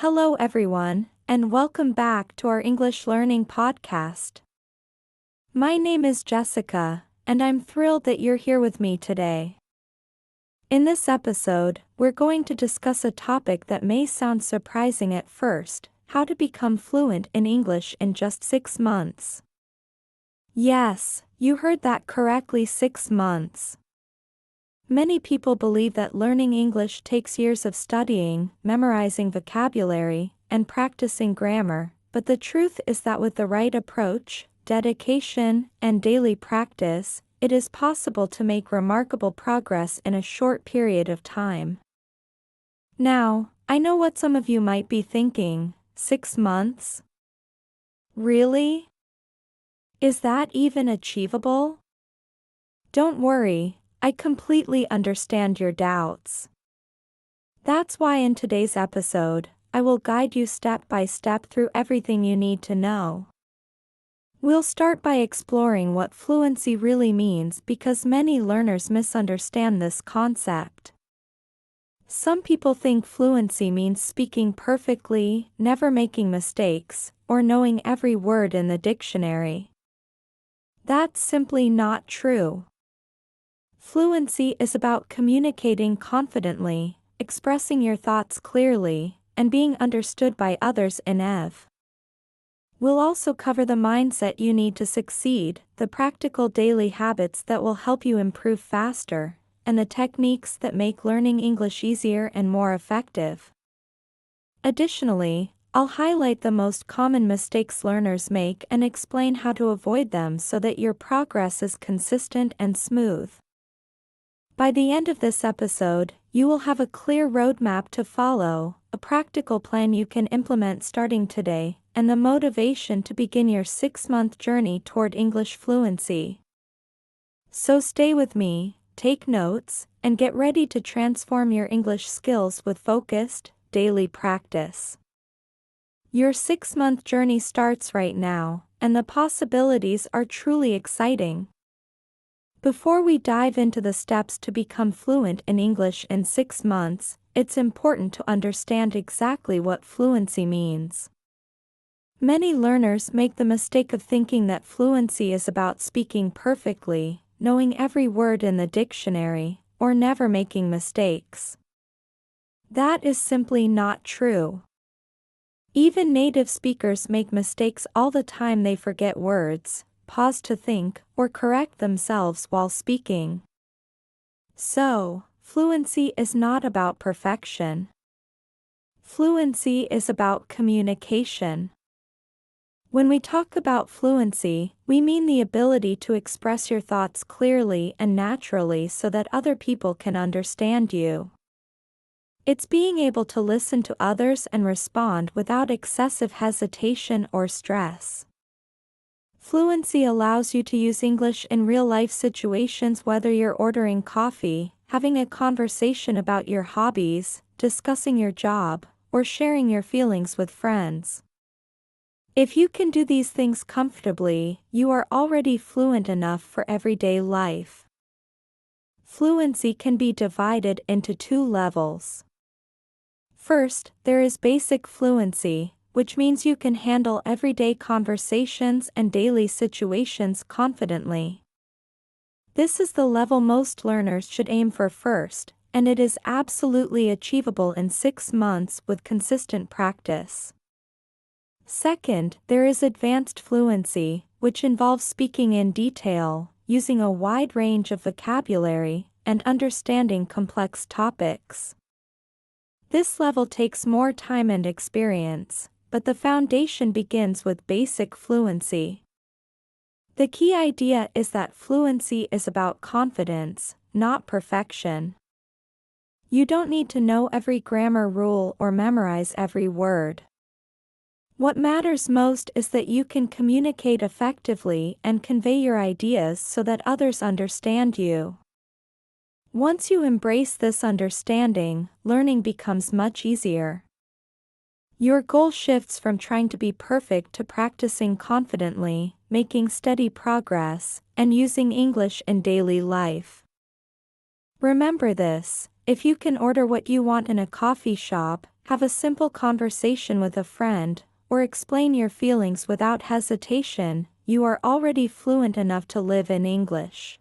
Hello everyone, and welcome back to our English Learning Podcast. My name is Jessica, and I'm thrilled that you're here with me today. In this episode, we're going to discuss a topic that may sound surprising at first: how to become fluent in English in just 6 months. Yes, you heard that correctly, 6 months. Many people believe that learning English takes years of studying, memorizing vocabulary, and practicing grammar, but the truth is that with the right approach, dedication, and daily practice, it is possible to make remarkable progress in a short period of time. Now, I know what some of you might be thinking: 6 months? Really? Is that even achievable? Don't worry, I completely understand your doubts. That's why in today's episode, I will guide you step by step through everything you need to know. We'll start by exploring what fluency really means, because many learners misunderstand this concept. Some people think fluency means speaking perfectly, never making mistakes, or knowing every word in the dictionary. That's simply not true. Fluency is about communicating confidently, expressing your thoughts clearly, and being understood by others in EV. We'll also cover the mindset you need to succeed, the practical daily habits that will help you improve faster, and the techniques that make learning English easier and more effective. Additionally, I'll highlight the most common mistakes learners make and explain how to avoid them so that your progress is consistent and smooth. By the end of this episode, you will have a clear roadmap to follow, a practical plan you can implement starting today, and the motivation to begin your 6-month journey toward English fluency. So stay with me, take notes, and get ready to transform your English skills with focused, daily practice. Your 6-month journey starts right now, and the possibilities are truly exciting. Before we dive into the steps to become fluent in English in 6 months, it's important to understand exactly what fluency means. Many learners make the mistake of thinking that fluency is about speaking perfectly, knowing every word in the dictionary, or never making mistakes. That is simply not true. Even native speakers make mistakes all the time. They forget words, pause to think, or correct themselves while speaking. So, fluency is not about perfection. Fluency is about communication. When we talk about fluency, we mean the ability to express your thoughts clearly and naturally so that other people can understand you. It's being able to listen to others and respond without excessive hesitation or stress. Fluency allows you to use English in real-life situations, whether you're ordering coffee, having a conversation about your hobbies, discussing your job, or sharing your feelings with friends. If you can do these things comfortably, you are already fluent enough for everyday life. Fluency can be divided into 2 levels. First, there is basic fluency, which means you can handle everyday conversations and daily situations confidently. This is the level most learners should aim for first, and it is absolutely achievable in 6 months with consistent practice. Second, there is advanced fluency, which involves speaking in detail, using a wide range of vocabulary, and understanding complex topics. This level takes more time and experience, but the foundation begins with basic fluency. The key idea is that fluency is about confidence, not perfection. You don't need to know every grammar rule or memorize every word. What matters most is that you can communicate effectively and convey your ideas so that others understand you. Once you embrace this understanding, learning becomes much easier. Your goal shifts from trying to be perfect to practicing confidently, making steady progress, and using English in daily life. Remember this: If you can order what you want in a coffee shop, have a simple conversation with a friend, or explain your feelings without hesitation, you are already fluent enough to live in English.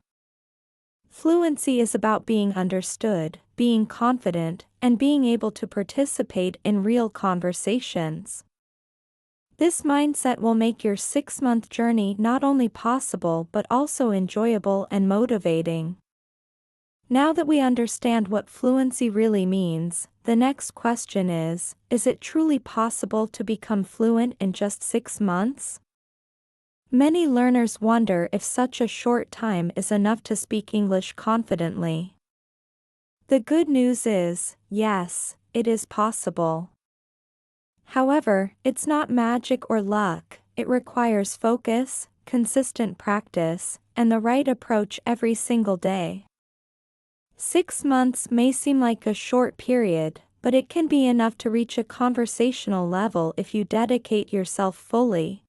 Fluency is about being understood, being confident, and being able to participate in real conversations. This mindset will make your 6-month journey not only possible but also enjoyable and motivating. Now that we understand what fluency really means, the next question is it truly possible to become fluent in just 6 months? Many learners wonder if such a short time is enough to speak English confidently. The good news is, yes, it is possible. However, it's not magic or luck, it requires focus, consistent practice, and the right approach every single day. 6 months may seem like a short period, but it can be enough to reach a conversational level if you dedicate yourself fully.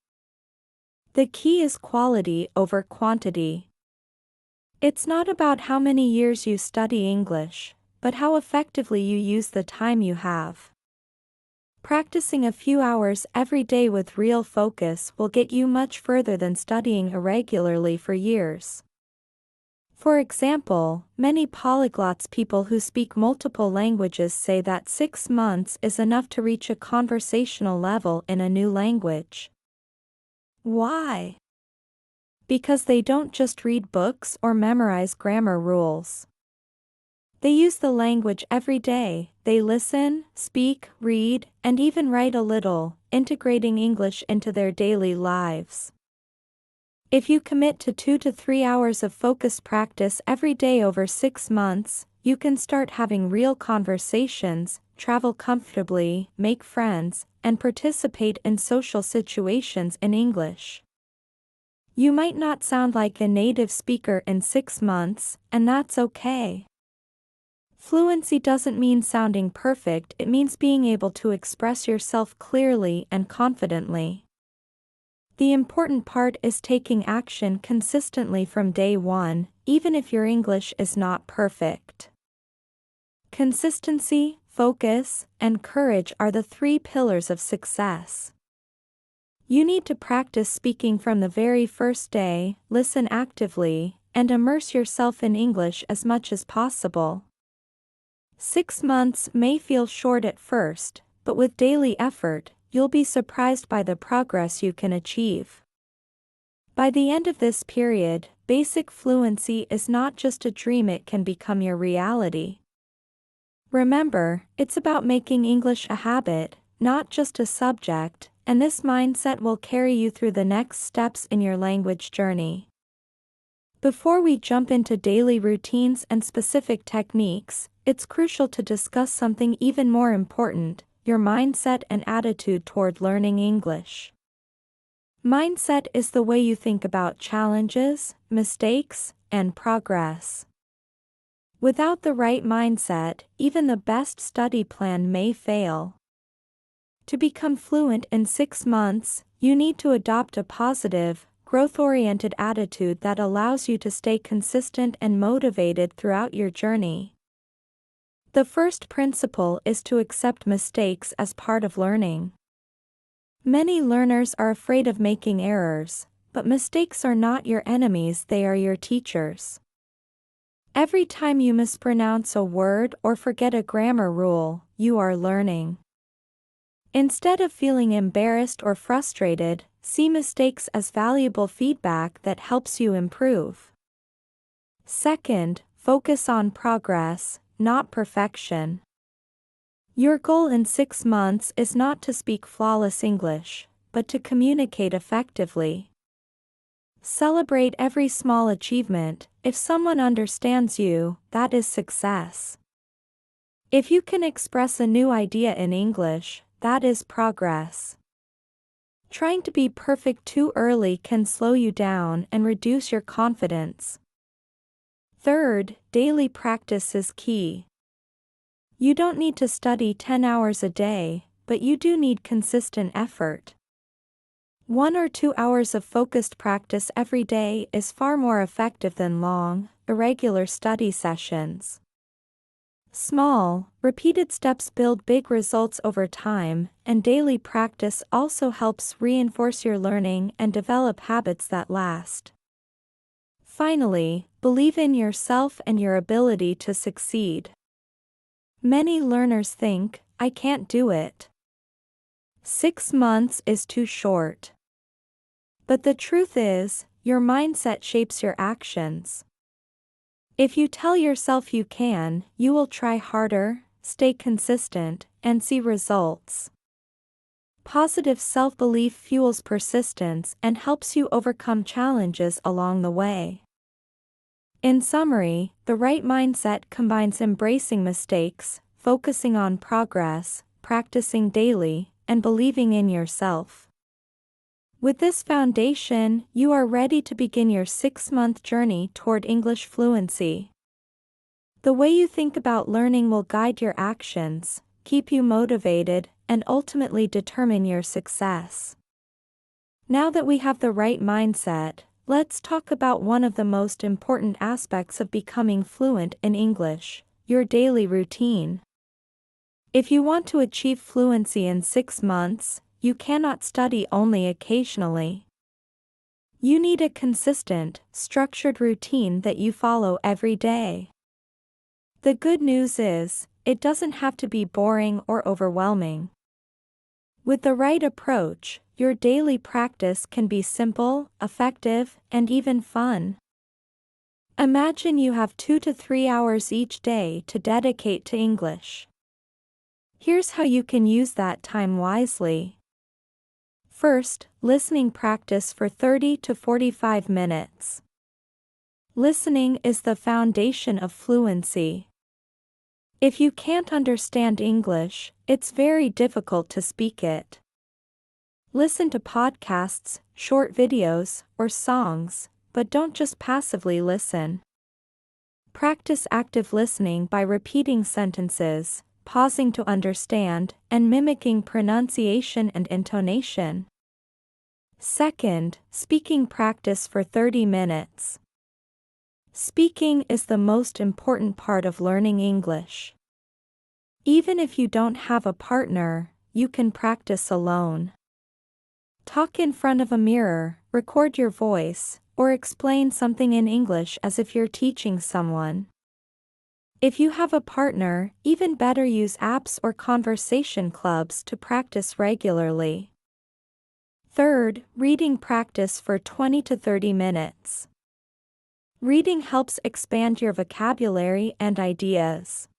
The key is quality over quantity. It's not about how many years you study English, but how effectively you use the time you have. Practicing a few hours every day with real focus will get you much further than studying irregularly for years. For example, many polyglots people who speak multiple languages say that 6 months is enough to reach a conversational level in a new language. Why? Because they don't just read books or memorize grammar rules. They use the language every day, they listen, speak, read, and even write a little, integrating English into their daily lives. If you commit to 2 to 3 hours of focused practice every day over 6 months, you can start having real conversations, travel comfortably, make friends, and participate in social situations in English. You might not sound like a native speaker in 6 months, and that's okay. Fluency doesn't mean sounding perfect, it means being able to express yourself clearly and confidently. The important part is taking action consistently from day one, even if your English is not perfect. Consistency, focus, and courage are the 3 pillars of success. You need to practice speaking from the very first day, listen actively, and immerse yourself in English as much as possible. 6 months may feel short at first, but with daily effort, you'll be surprised by the progress you can achieve. By the end of this period, basic fluency is not just a dream, it can become your reality. Remember, it's about making English a habit, not just a subject, and this mindset will carry you through the next steps in your language journey. Before we jump into daily routines and specific techniques, it's crucial to discuss something even more important: your mindset and attitude toward learning English. Mindset is the way you think about challenges, mistakes, and progress. Without the right mindset, even the best study plan may fail. To become fluent in 6 months, you need to adopt a positive, growth-oriented attitude that allows you to stay consistent and motivated throughout your journey. The first principle is to accept mistakes as part of learning. Many learners are afraid of making errors, but mistakes are not your enemies, they are your teachers. Every time you mispronounce a word or forget a grammar rule, you are learning. Instead of feeling embarrassed or frustrated, see mistakes as valuable feedback that helps you improve. Second, focus on progress, not perfection. Your goal in 6 months is not to speak flawless English, but to communicate effectively. Celebrate every small achievement. If someone understands you, that is success. If you can express a new idea in English, that is progress. Trying to be perfect too early can slow you down and reduce your confidence. Third, daily practice is key. You don't need to study 10 hours a day, but you do need consistent effort. 1 or 2 hours of focused practice every day is far more effective than long, irregular study sessions. Small, repeated steps build big results over time, and daily practice also helps reinforce your learning and develop habits that last. Finally, believe in yourself and your ability to succeed. Many learners think, "I can't do it. 6 months is too short." But the truth is, your mindset shapes your actions. If you tell yourself you can, you will try harder, stay consistent, and see results. Positive self-belief fuels persistence and helps you overcome challenges along the way. In summary, the right mindset combines embracing mistakes, focusing on progress, practicing daily, and believing in yourself. With this foundation, you are ready to begin your 6-month journey toward English fluency. The way you think about learning will guide your actions, keep you motivated, and ultimately determine your success. Now that we have the right mindset, let's talk about one of the most important aspects of becoming fluent in English: your daily routine. If you want to achieve fluency in 6 months, you cannot study only occasionally. You need a consistent, structured routine that you follow every day. The good news is, it doesn't have to be boring or overwhelming. With the right approach, your daily practice can be simple, effective, and even fun. Imagine you have 2 to 3 hours each day to dedicate to English. Here's how you can use that time wisely. First, listening practice for 30 to 45 minutes. Listening is the foundation of fluency. If you can't understand English, it's very difficult to speak it. Listen to podcasts, short videos, or songs, but don't just passively listen. Practice active listening by repeating sentences, pausing to understand, and mimicking pronunciation and intonation. Second, speaking practice for 30 minutes. Speaking is the most important part of learning English. Even if you don't have a partner, you can practice alone. Talk in front of a mirror, record your voice, or explain something in English as if you're teaching someone. If you have a partner, even better, use apps or conversation clubs to practice regularly. Third, reading practice for 20 to 30 minutes. Reading helps expand your vocabulary and ideas.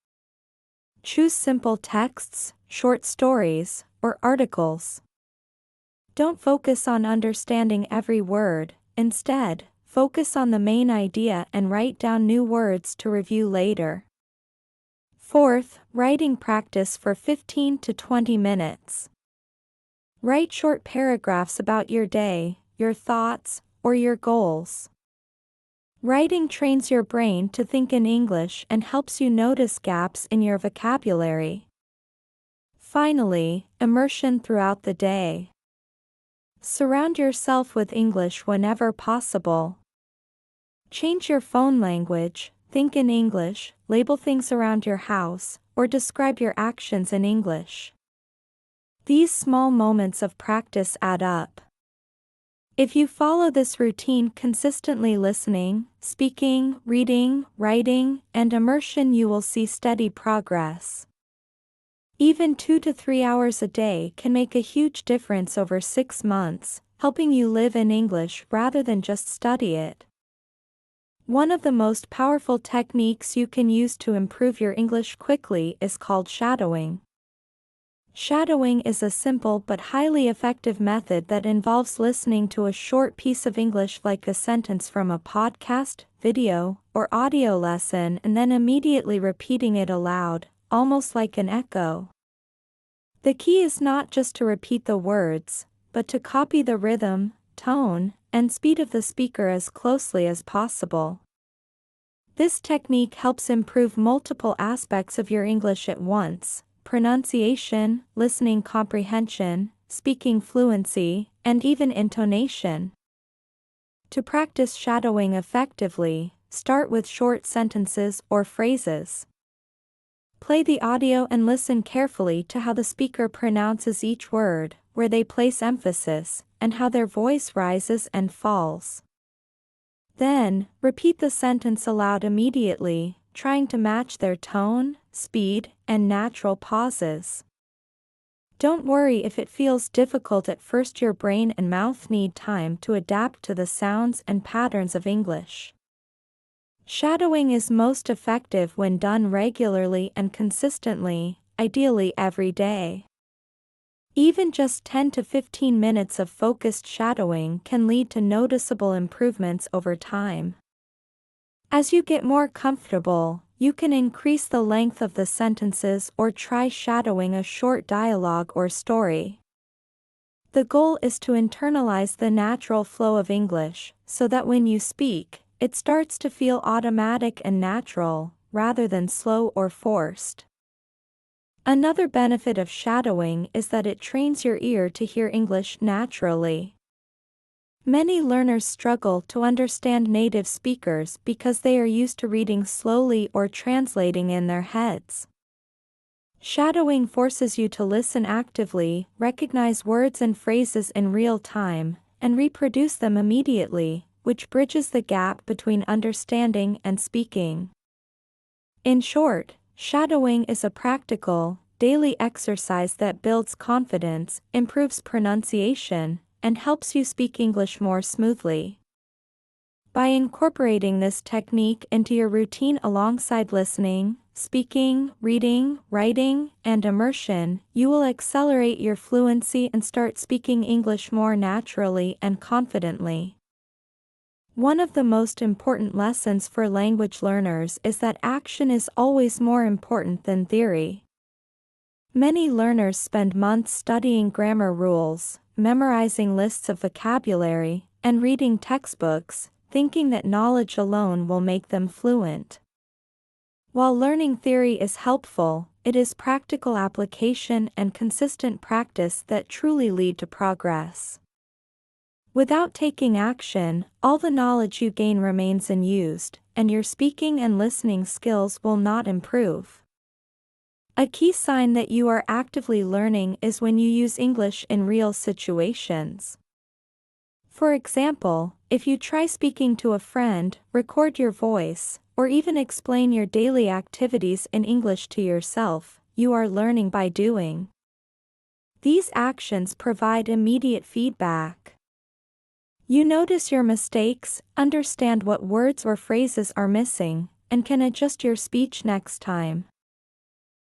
Choose simple texts, short stories, or articles. Don't focus on understanding every word, instead, focus on the main idea and write down new words to review later. Fourth, writing practice for 15 to 20 minutes. Write short paragraphs about your day, your thoughts, or your goals. Writing trains your brain to think in English and helps you notice gaps in your vocabulary. Finally, immersion throughout the day. Surround yourself with English whenever possible. Change your phone language, think in English, label things around your house, or describe your actions in English. These small moments of practice add up. If you follow this routine consistently, listening, speaking, reading, writing, and immersion, you will see steady progress. Even 2 to 3 hours a day can make a huge difference over 6 months, helping you live in English rather than just study it. One of the most powerful techniques you can use to improve your English quickly is called shadowing. Shadowing is a simple but highly effective method that involves listening to a short piece of English, like a sentence from a podcast, video, or audio lesson, and then immediately repeating it aloud, almost like an echo. The key is not just to repeat the words, but to copy the rhythm, tone, and speed of the speaker as closely as possible. This technique helps improve multiple aspects of your English at once: pronunciation, listening comprehension, speaking fluency, and even intonation. To practice shadowing effectively, start with short sentences or phrases. Play the audio and listen carefully to how the speaker pronounces each word, where they place emphasis, and how their voice rises and falls. Then, repeat the sentence aloud immediately, trying to match their tone, speed, and natural pauses. Don't worry if it feels difficult at first. Your brain and mouth need time to adapt to the sounds and patterns of English. Shadowing is most effective when done regularly and consistently, ideally every day. Even just 10 to 15 minutes of focused shadowing can lead to noticeable improvements over time. As you get more comfortable, you can increase the length of the sentences or try shadowing a short dialogue or story. The goal is to internalize the natural flow of English, so that when you speak, it starts to feel automatic and natural, rather than slow or forced. Another benefit of shadowing is that it trains your ear to hear English naturally. Many learners struggle to understand native speakers because they are used to reading slowly or translating in their heads. Shadowing forces you to listen actively, recognize words and phrases in real time, and reproduce them immediately, which bridges the gap between understanding and speaking. In short, shadowing is a practical, daily exercise that builds confidence, improves pronunciation, and helps you speak English more smoothly. By incorporating this technique into your routine alongside listening, speaking, reading, writing, and immersion, you will accelerate your fluency and start speaking English more naturally and confidently. One of the most important lessons for language learners is that action is always more important than theory. Many learners spend months studying grammar rules, memorizing lists of vocabulary, and reading textbooks, thinking that knowledge alone will make them fluent. While learning theory is helpful, it is practical application and consistent practice that truly lead to progress. Without taking action, all the knowledge you gain remains unused, and your speaking and listening skills will not improve. A key sign that you are actively learning is when you use English in real situations. For example, if you try speaking to a friend, record your voice, or even explain your daily activities in English to yourself, you are learning by doing. These actions provide immediate feedback. You notice your mistakes, understand what words or phrases are missing, and can adjust your speech next time.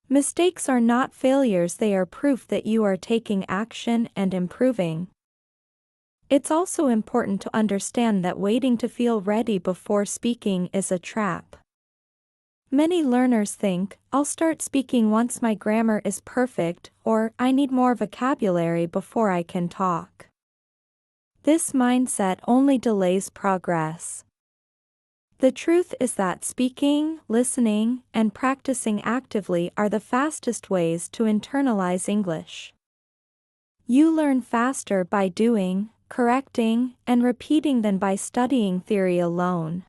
Mistakes are not failures, they are proof that you are taking action and improving. It's also important to understand that waiting to feel ready before speaking is a trap. Many learners think, I'll start speaking once my grammar is perfect, or I need more vocabulary before I can talk. This mindset only delays progress. The truth is that speaking, listening, and practicing actively are the fastest ways to internalize English. You learn faster by doing, correcting, and repeating than by studying theory alone.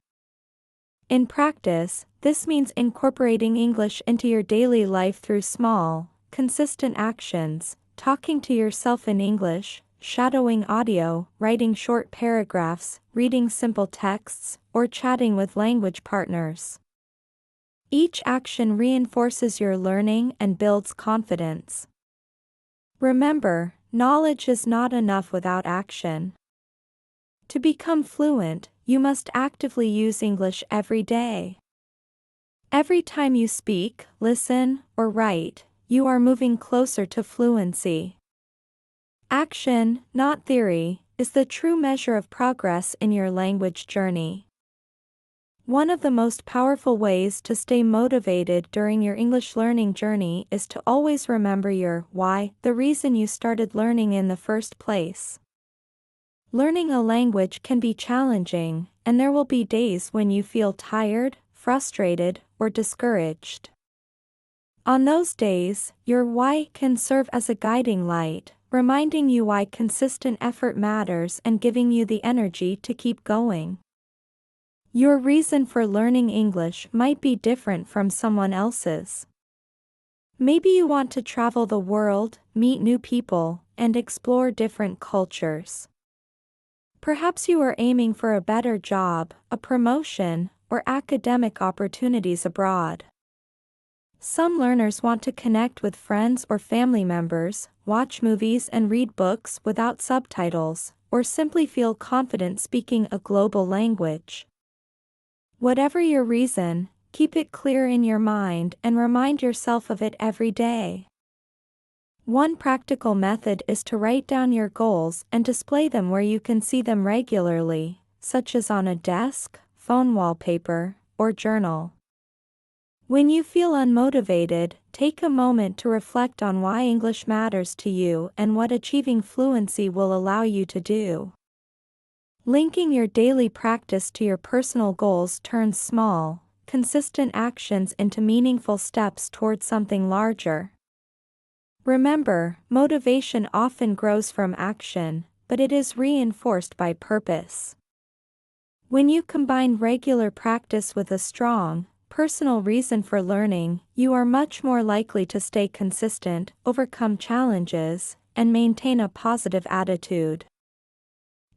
In practice, this means incorporating English into your daily life through small, consistent actions, talking to yourself in English, shadowing audio, writing short paragraphs, reading simple texts, or chatting with language partners. Each action reinforces your learning and builds confidence. Remember, knowledge is not enough without action. To become fluent, you must actively use English every day. Every time you speak, listen, or write, you are moving closer to fluency. Action, not theory, is the true measure of progress in your language journey. One of the most powerful ways to stay motivated during your English learning journey is to always remember your why, the reason you started learning in the first place. Learning a language can be challenging, and there will be days when you feel tired, frustrated, or discouraged. On those days, your why can serve as a guiding light, reminding you why consistent effort matters and giving you the energy to keep going. Your reason for learning English might be different from someone else's. Maybe you want to travel the world, meet new people, and explore different cultures. Perhaps you are aiming for a better job, a promotion, or academic opportunities abroad. Some learners want to connect with friends or family members, watch movies and read books without subtitles, or simply feel confident speaking a global language. Whatever your reason, keep it clear in your mind and remind yourself of it every day. One practical method is to write down your goals and display them where you can see them regularly, such as on a desk, phone wallpaper, or journal. When you feel unmotivated, take a moment to reflect on why English matters to you and what achieving fluency will allow you to do. Linking your daily practice to your personal goals turns small, consistent actions into meaningful steps towards something larger. Remember, motivation often grows from action, but it is reinforced by purpose. When you combine regular practice with a strong, personal reason for learning, you are much more likely to stay consistent, overcome challenges, and maintain a positive attitude.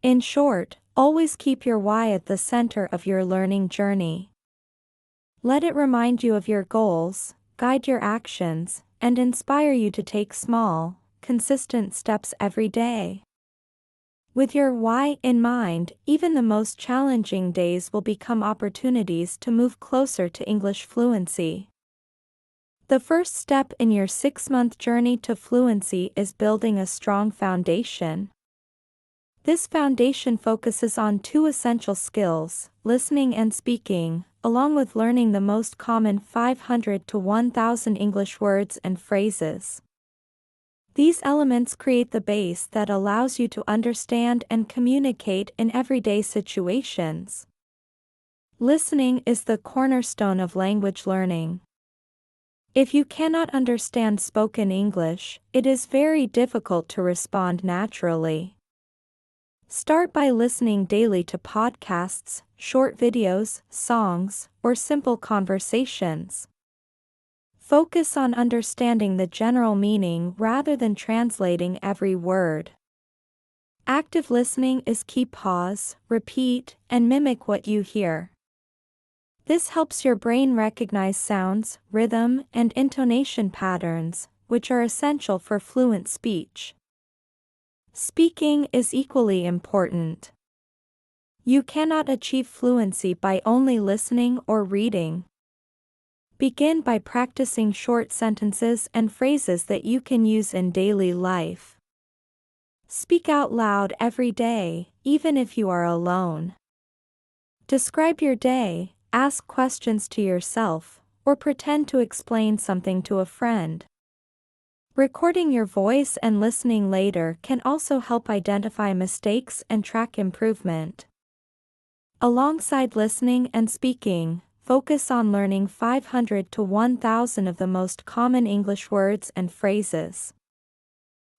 In short, always keep your why at the center of your learning journey. Let it remind you of your goals, guide your actions, and inspire you to take small, consistent steps every day. With your why in mind, even the most challenging days will become opportunities to move closer to English fluency. The first step in your 6-month journey to fluency is building a strong foundation. This foundation focuses on 2 essential skills, listening and speaking, along with learning the most common 500 to 1,000 English words and phrases. These elements create the base that allows you to understand and communicate in everyday situations. Listening is the cornerstone of language learning. If you cannot understand spoken English, it is very difficult to respond naturally. Start by listening daily to podcasts, short videos, songs, or simple conversations. Focus on understanding the general meaning rather than translating every word. Active listening is key. Pause, repeat, and mimic what you hear. This helps your brain recognize sounds, rhythm, and intonation patterns, which are essential for fluent speech. Speaking is equally important. You cannot achieve fluency by only listening or reading. Begin by practicing short sentences and phrases that you can use in daily life. Speak out loud every day, even if you are alone. Describe your day, ask questions to yourself, or pretend to explain something to a friend. Recording your voice and listening later can also help identify mistakes and track improvement. Alongside listening and speaking, focus on learning 500 to 1,000 of the most common English words and phrases.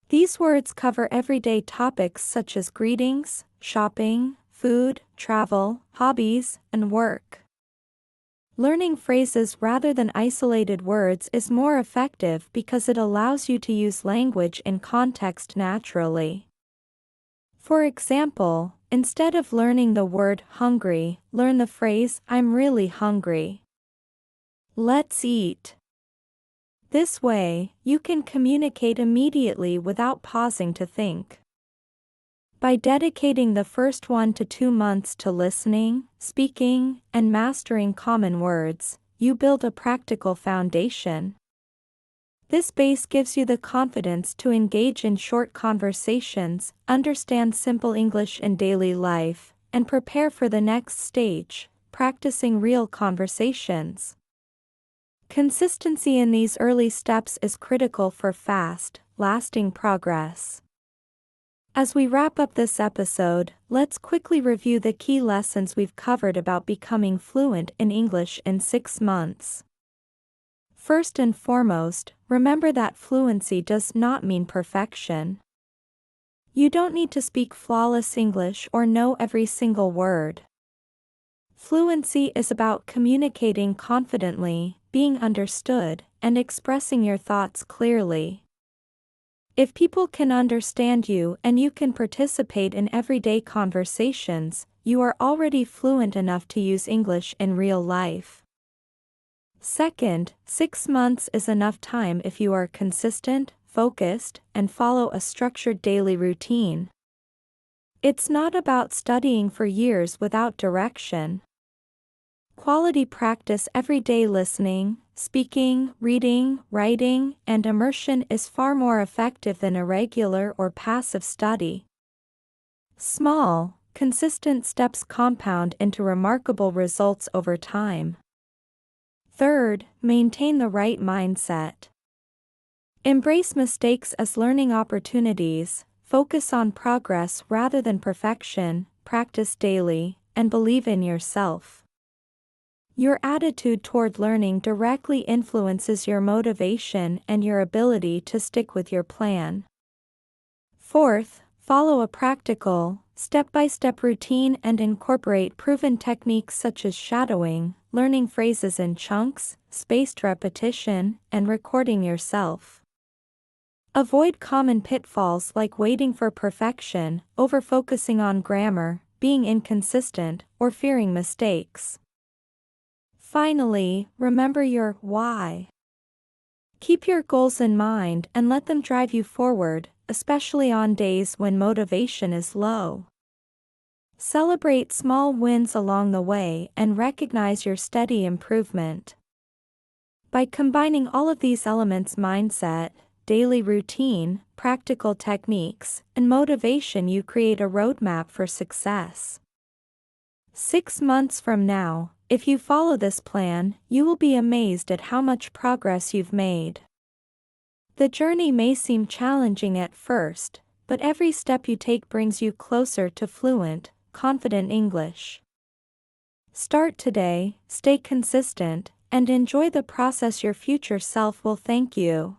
These words cover everyday topics such as greetings, shopping, food, travel, hobbies, and work. Learning phrases rather than isolated words is more effective because it allows you to use language in context naturally. For example, instead of learning the word hungry, learn the phrase I'm really hungry. Let's eat. This way, you can communicate immediately without pausing to think. By dedicating the first 1 to 2 months to listening, speaking, and mastering common words, you build a practical foundation. This base gives you the confidence to engage in short conversations, understand simple English in daily life, and prepare for the next stage, practicing real conversations. Consistency in these early steps is critical for fast, lasting progress. As we wrap up this episode, let's quickly review the key lessons we've covered about becoming fluent in English in 6 months. First and foremost, remember that fluency does not mean perfection. You don't need to speak flawless English or know every single word. Fluency is about communicating confidently, being understood, and expressing your thoughts clearly. If people can understand you and you can participate in everyday conversations, you are already fluent enough to use English in real life. Second, 6 months is enough time if you are consistent, focused, and follow a structured daily routine. It's not about studying for years without direction. Quality practice every day listening, speaking, reading, writing, and immersion is far more effective than irregular or passive study. Small, consistent steps compound into remarkable results over time. Third, maintain the right mindset. Embrace mistakes as learning opportunities, focus on progress rather than perfection, practice daily, and believe in yourself. Your attitude toward learning directly influences your motivation and your ability to stick with your plan. Fourth, follow a practical, step-by-step routine and incorporate proven techniques such as shadowing, learning phrases in chunks, spaced repetition, and recording yourself. Avoid common pitfalls like waiting for perfection, over-focusing on grammar, being inconsistent, or fearing mistakes. Finally, remember your why. Keep your goals in mind and let them drive you forward, especially on days when motivation is low. Celebrate small wins along the way and recognize your steady improvement. By combining all of these elements: mindset, daily routine, practical techniques, and motivation, you create a roadmap for success. 6 months from now, if you follow this plan, you will be amazed at how much progress you've made. The journey may seem challenging at first, but every step you take brings you closer to fluent, confident English. Start today, stay consistent, and enjoy the process. Your future self will thank you.